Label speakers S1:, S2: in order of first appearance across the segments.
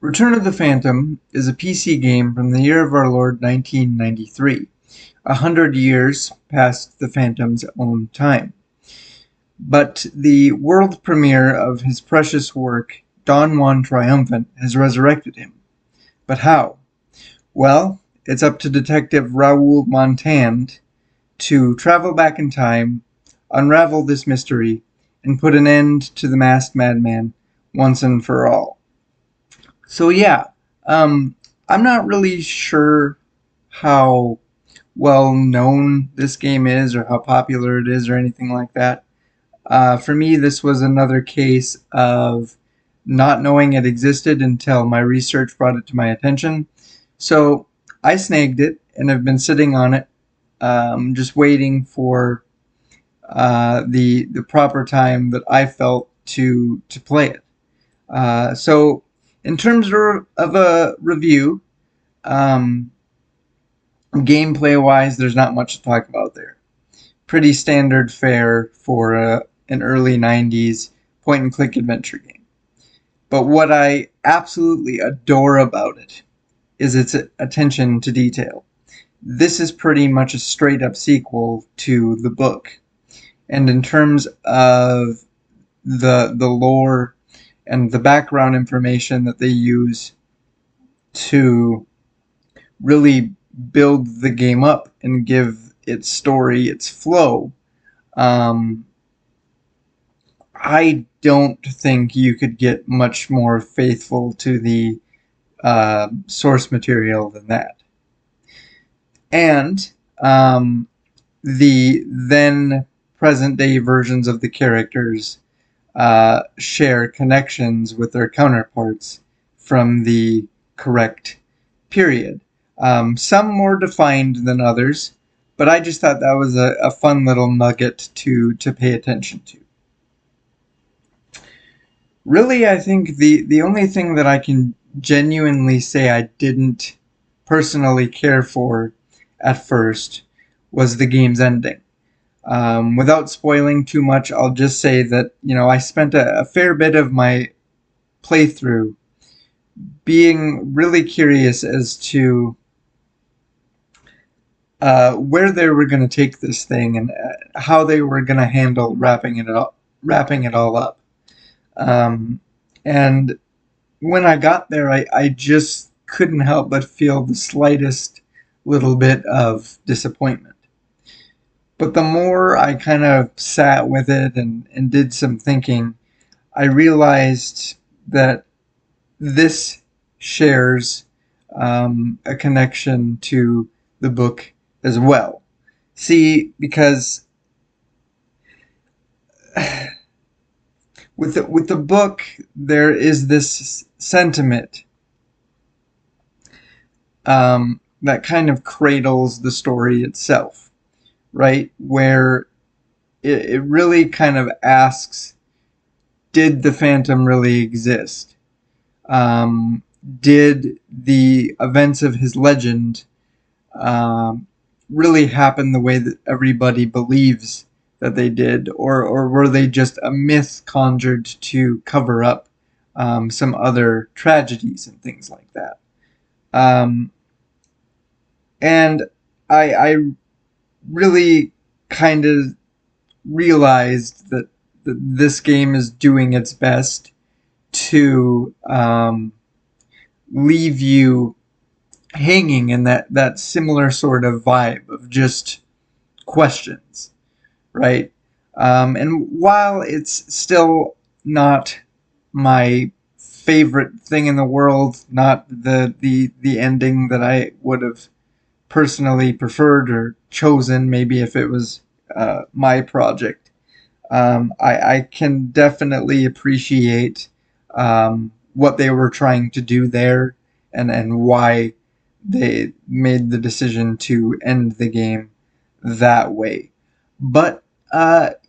S1: Return of the Phantom is a PC game from the year of our Lord 1993, 100 years past the Phantom's own time. But the world premiere of his precious work, Don Juan Triumphant, has resurrected him. But how? Well, it's up to Detective Raoul Montand to travel back in time, unravel this mystery, and put an end to the masked madman once and for all. So yeah, I'm not really sure how well known this game is or how popular it is or anything like that. For me, this was another case of not knowing it existed until my research brought it to my attention. So I snagged it and have been sitting on it, just waiting for the proper time that I felt to play it. So in terms of a review, um, gameplay wise, there's not much to talk about there. Pretty standard fare for an early 90s point and click adventure game. But what I absolutely adore about it is its attention to detail. This is pretty much a straight up sequel to the book. And in terms of the lore and the background information that they use to really build the game up and give its story its flow, um, I don't think you could get much more faithful to the source material than that. And the then present day versions of the characters share connections with their counterparts from the correct period. Some more defined than others, but I just thought that was a fun little nugget to pay attention to. Really, I think the only thing that I can genuinely say I didn't personally care for at first was the game's ending. Without spoiling too much, I'll just say that, I spent a fair bit of my playthrough being really curious as to where they were going to take this thing and how they were going to handle wrapping it all up. And when I got there, I just couldn't help but feel the slightest little bit of disappointment. But the more I kind of sat with it and did some thinking, I realized that this shares a connection to the book as well. See, because with the book, there is this sentiment that kind of cradles the story itself, right? Where it really kind of asks, did the Phantom really exist? Did the events of his legend really happen the way that everybody believes that they did, or were they just a myth conjured to cover up some other tragedies and things like that? Um, and I really kind of realized that this game is doing its best to leave you hanging in that similar sort of vibe of just questions, right? And while it's still not my favorite thing in the world, not the ending that I would have personally preferred or chosen, maybe if it was my project, I can definitely appreciate what they were trying to do there and why they made the decision to end the game that way. But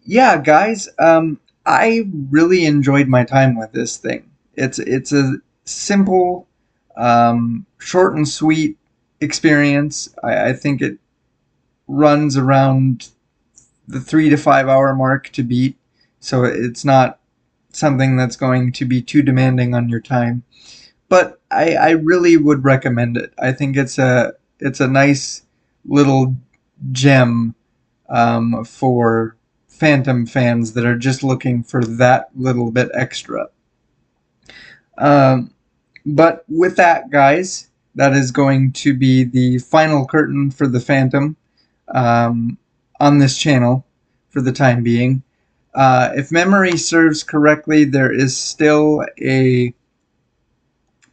S1: yeah, guys, I really enjoyed my time with this thing. It's a simple, short and sweet experience. I think it runs around the 3 to 5 hour mark to beat, so it's not something that's going to be too demanding on your time. But I really would recommend it. I think it's a nice little gem for Phantom fans that are just looking for that little bit extra. Um, but with that, guys, that is going to be the final curtain for the Phantom um, on this channel for the time being. If memory serves correctly, there is still a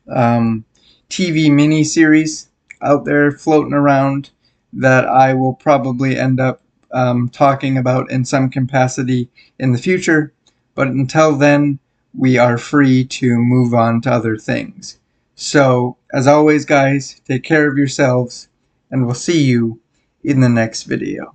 S1: TV miniseries out there floating around that I will probably end up talking about in some capacity in the future. But until then, we are free to move on to other things. So, as always, guys, take care of yourselves, and we'll see you in the next video.